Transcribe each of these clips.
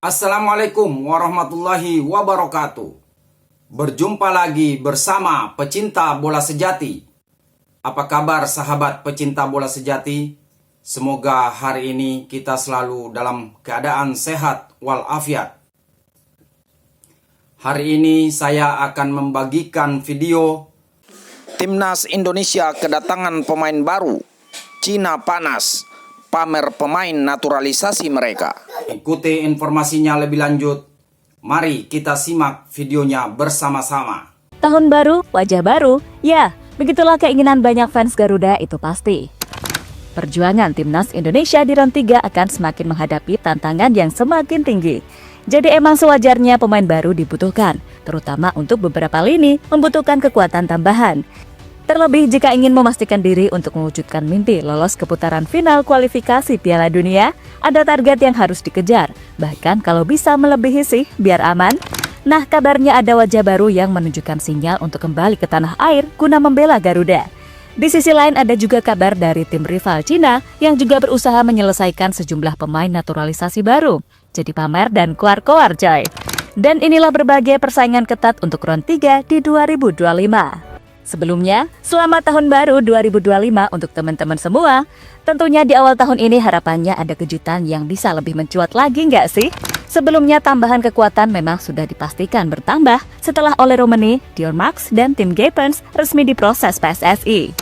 Assalamualaikum warahmatullahi wabarakatuh. Berjumpa lagi bersama pecinta bola sejati. Apa kabar sahabat pecinta bola sejati? Semoga hari ini kita selalu dalam keadaan sehat walafiat. Hari ini saya akan membagikan video Timnas Indonesia kedatangan pemain baru. Cina panas, pamer pemain naturalisasi mereka. Ikuti informasinya lebih lanjut. Mari kita simak videonya bersama-sama. Tahun baru, wajah baru, ya, begitulah keinginan banyak fans Garuda itu pasti. Perjuangan Timnas Indonesia di round 3 akan semakin menghadapi tantangan yang semakin tinggi. Jadi emang sewajarnya pemain baru dibutuhkan, terutama untuk beberapa lini membutuhkan kekuatan tambahan. Terlebih jika ingin memastikan diri untuk mewujudkan mimpi lolos ke putaran final kualifikasi Piala Dunia, ada target yang harus dikejar. Bahkan kalau bisa melebihi sih, biar aman. Nah, kabarnya ada wajah baru yang menunjukkan sinyal untuk kembali ke tanah air guna membela Garuda. Di sisi lain ada juga kabar dari tim rival Cina yang juga berusaha menyelesaikan sejumlah pemain naturalisasi baru. Jadi pamer dan koar-koar coy. Dan inilah berbagai persaingan ketat untuk round 3 di 2025. Sebelumnya, selamat tahun baru 2025 untuk teman-teman semua. Tentunya di awal tahun ini harapannya ada kejutan yang bisa lebih mencuat lagi nggak sih? Sebelumnya tambahan kekuatan memang sudah dipastikan bertambah setelah Ole Romani, Dior Max, dan tim Gapens resmi diproses PSSI.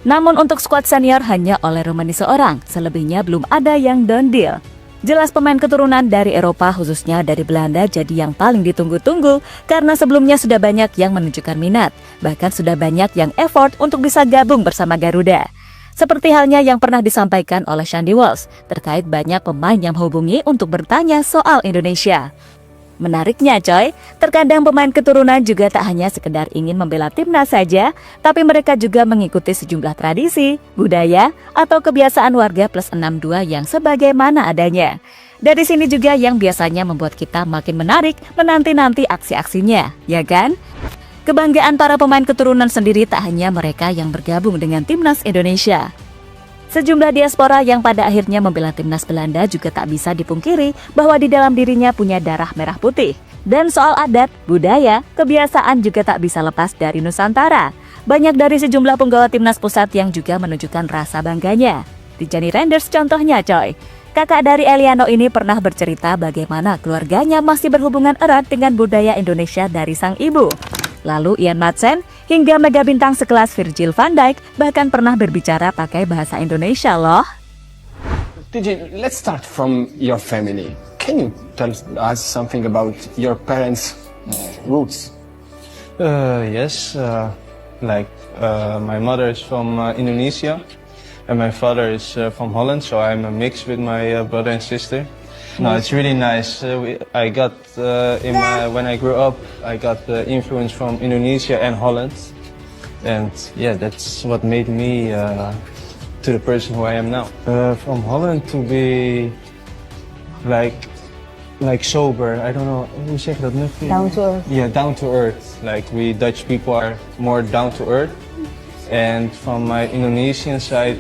Namun untuk skuad senior hanya Ole Romani seorang, selebihnya belum ada yang done deal. Jelas pemain keturunan dari Eropa khususnya dari Belanda jadi yang paling ditunggu-tunggu karena sebelumnya sudah banyak yang menunjukkan minat, bahkan sudah banyak yang effort untuk bisa gabung bersama Garuda. Seperti halnya yang pernah disampaikan oleh Shandy Walsh terkait banyak pemain yang menghubungi untuk bertanya soal Indonesia. Menariknya coy, terkadang pemain keturunan juga tak hanya sekedar ingin membela timnas saja, tapi mereka juga mengikuti sejumlah tradisi, budaya, atau kebiasaan warga plus 62 yang sebagaimana adanya. Dari sini juga yang biasanya membuat kita makin menarik menanti-nanti aksi-aksinya, ya kan? Kebanggaan para pemain keturunan sendiri tak hanya mereka yang bergabung dengan timnas Indonesia. Sejumlah diaspora yang pada akhirnya membela timnas Belanda juga tak bisa dipungkiri bahwa di dalam dirinya punya darah merah putih. Dan soal adat, budaya, kebiasaan juga tak bisa lepas dari Nusantara. Banyak dari sejumlah penggawa timnas pusat yang juga menunjukkan rasa bangganya. Tijani Renders contohnya coy. Kakak dari Eliano ini pernah bercerita bagaimana keluarganya masih berhubungan erat dengan budaya Indonesia dari sang ibu. Lalu Ian Madsen hingga mega bintang sekelas Virgil van Dijk bahkan pernah berbicara pakai bahasa Indonesia loh. Let's start from your family. Can you tell us something about your parents' roots? Yes, my mother is from Indonesia and my father is from Holland, so I'm a mix with my brother and sister. No, it's really nice. I got when I grew up, I got the influence from Indonesia and Holland, and yeah, that's what made me to the person who I am now. From Holland to be like sober. I don't know. Hoe zeg je dat nu? Down to earth. Yeah, down to earth. Like we Dutch people are more down to earth, and from my Indonesian side,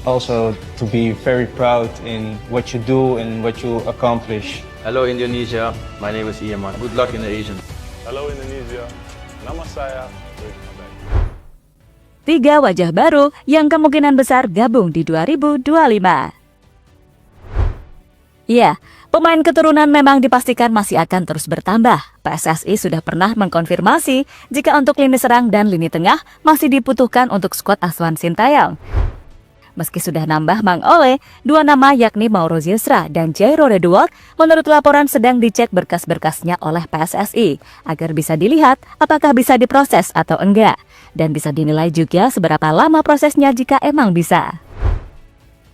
also to be very proud in what you do and what you accomplish. Hello Indonesia, my name is Iman. Good luck in the Asian. Hello Indonesia, nama saya. 3 wajah baru yang kemungkinan besar gabung di 2025. Iya, pemain keturunan memang dipastikan masih akan terus bertambah. PSSI sudah pernah mengkonfirmasi jika untuk lini serang dan lini tengah masih dibutuhkan untuk skuad asuhan Sintayong. Meski sudah nambah Mang Ole, 2 nama yakni Mauro Zilstra dan Jairo Redwald menurut laporan sedang dicek berkas-berkasnya oleh PSSI agar bisa dilihat apakah bisa diproses atau enggak. Dan bisa dinilai juga seberapa lama prosesnya jika emang bisa.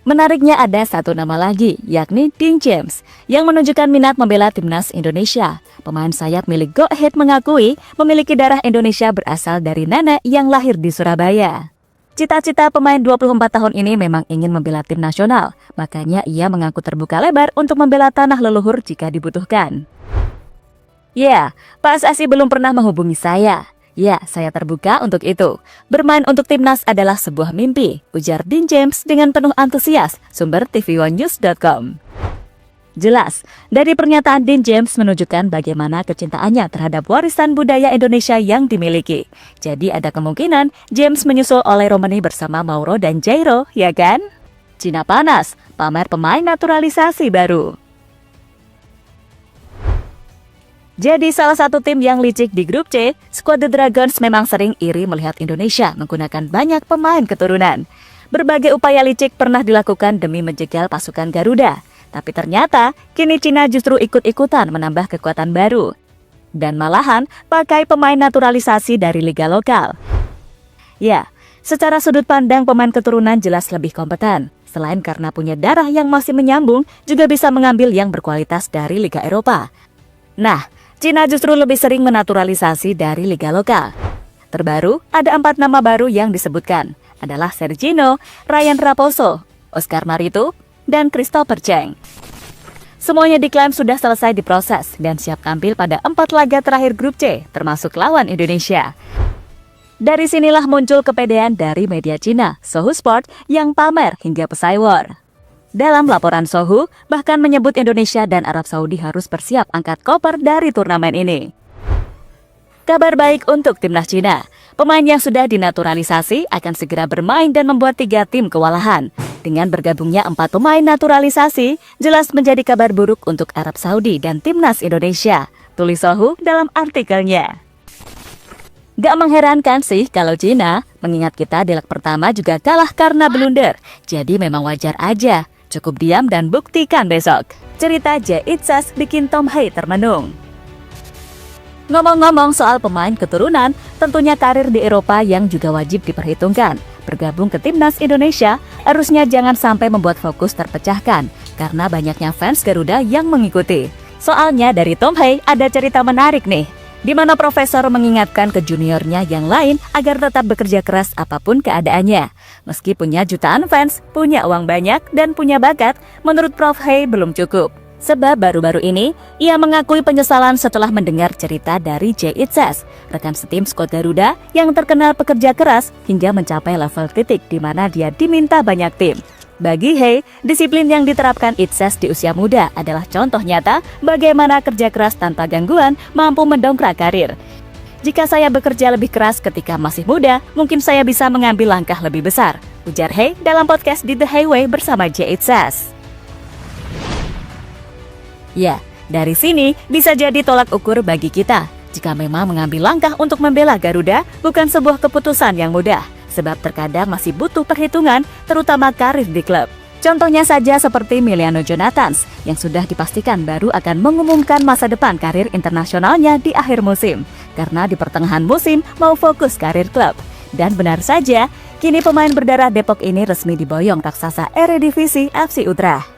Menariknya ada 1 nama lagi, yakni Dean James, yang menunjukkan minat membela timnas Indonesia. Pemain sayap milik Go Ahead mengakui memiliki darah Indonesia berasal dari nenek yang lahir di Surabaya. Cita-cita pemain 24 tahun ini memang ingin membela tim nasional, makanya ia mengaku terbuka lebar untuk membela tanah leluhur jika dibutuhkan. Ya, PSSI belum pernah menghubungi saya. Ya, saya terbuka untuk itu. Bermain untuk timnas adalah sebuah mimpi, ujar Dean James dengan penuh antusias, sumber tvOneNews.com. Jelas, dari pernyataan Dean James menunjukkan bagaimana kecintaannya terhadap warisan budaya Indonesia yang dimiliki. Jadi ada kemungkinan James menyusul oleh Romani bersama Mauro dan Jairo, ya kan? Cina panas, pamer pemain naturalisasi baru. Jadi salah satu tim yang licik di grup C, skuad The Dragons memang sering iri melihat Indonesia menggunakan banyak pemain keturunan. Berbagai upaya licik pernah dilakukan demi menjegal pasukan Garuda. Tapi ternyata, kini Cina justru ikut-ikutan menambah kekuatan baru. Dan malahan pakai pemain naturalisasi dari liga lokal. Ya, secara sudut pandang pemain keturunan jelas lebih kompeten. Selain karena punya darah yang masih menyambung, juga bisa mengambil yang berkualitas dari liga Eropa. Nah, Cina justru lebih sering menaturalisasi dari liga lokal. Terbaru, ada 4 nama baru yang disebutkan. Adalah Sergino, Ryan Raposo, Oscar Marito, dan Christopher Cheng. Semuanya diklaim sudah selesai diproses dan siap tampil pada 4 laga terakhir grup C, termasuk lawan Indonesia. Dari sinilah muncul kepedean dari media Cina, Sohu Sport, yang pamer hingga pesai war. Dalam laporan Sohu, bahkan menyebut Indonesia dan Arab Saudi harus bersiap angkat koper dari turnamen ini. Kabar baik untuk timnas Cina. Pemain yang sudah dinaturalisasi akan segera bermain dan membuat 3 tim kewalahan. Dengan bergabungnya 4 pemain naturalisasi, jelas menjadi kabar buruk untuk Arab Saudi dan timnas Indonesia, tulis Sohu dalam artikelnya. Gak mengherankan sih kalau Cina, mengingat kita di leg pertama juga kalah karena blunder. Jadi memang wajar aja, cukup diam dan buktikan besok. Cerita J.Itzas bikin Tom Hei termenung. Ngomong-ngomong soal pemain keturunan, tentunya karir di Eropa yang juga wajib diperhitungkan. Bergabung ke timnas Indonesia, harusnya jangan sampai membuat fokus terpecahkan, karena banyaknya fans Garuda yang mengikuti. Soalnya dari Tom Hei ada cerita menarik nih, di mana profesor mengingatkan ke juniornya yang lain agar tetap bekerja keras apapun keadaannya. Meski punya jutaan fans, punya uang banyak, dan punya bakat, menurut Prof. Hei belum cukup. Sebab baru-baru ini, ia mengakui penyesalan setelah mendengar cerita dari J.Itzas, rekan setim skuad Garuda yang terkenal pekerja keras hingga mencapai level titik di mana dia diminta banyak tim. Bagi Hei, disiplin yang diterapkan Itzas di usia muda adalah contoh nyata bagaimana kerja keras tanpa gangguan mampu mendongkrak karir. Jika saya bekerja lebih keras ketika masih muda, mungkin saya bisa mengambil langkah lebih besar, ujar Hei dalam podcast di The Highway bersama J.Itzas. Ya, dari sini bisa jadi tolak ukur bagi kita. Jika memang mengambil langkah untuk membela Garuda bukan sebuah keputusan yang mudah, sebab terkadang masih butuh perhitungan, terutama karir di klub. Contohnya saja seperti Miliano Jonathans, yang sudah dipastikan baru akan mengumumkan masa depan karir internasionalnya di akhir musim, karena di pertengahan musim mau fokus karir klub. Dan benar saja, kini pemain berdarah Depok ini resmi diboyong raksasa Eredivisie FC Utrecht.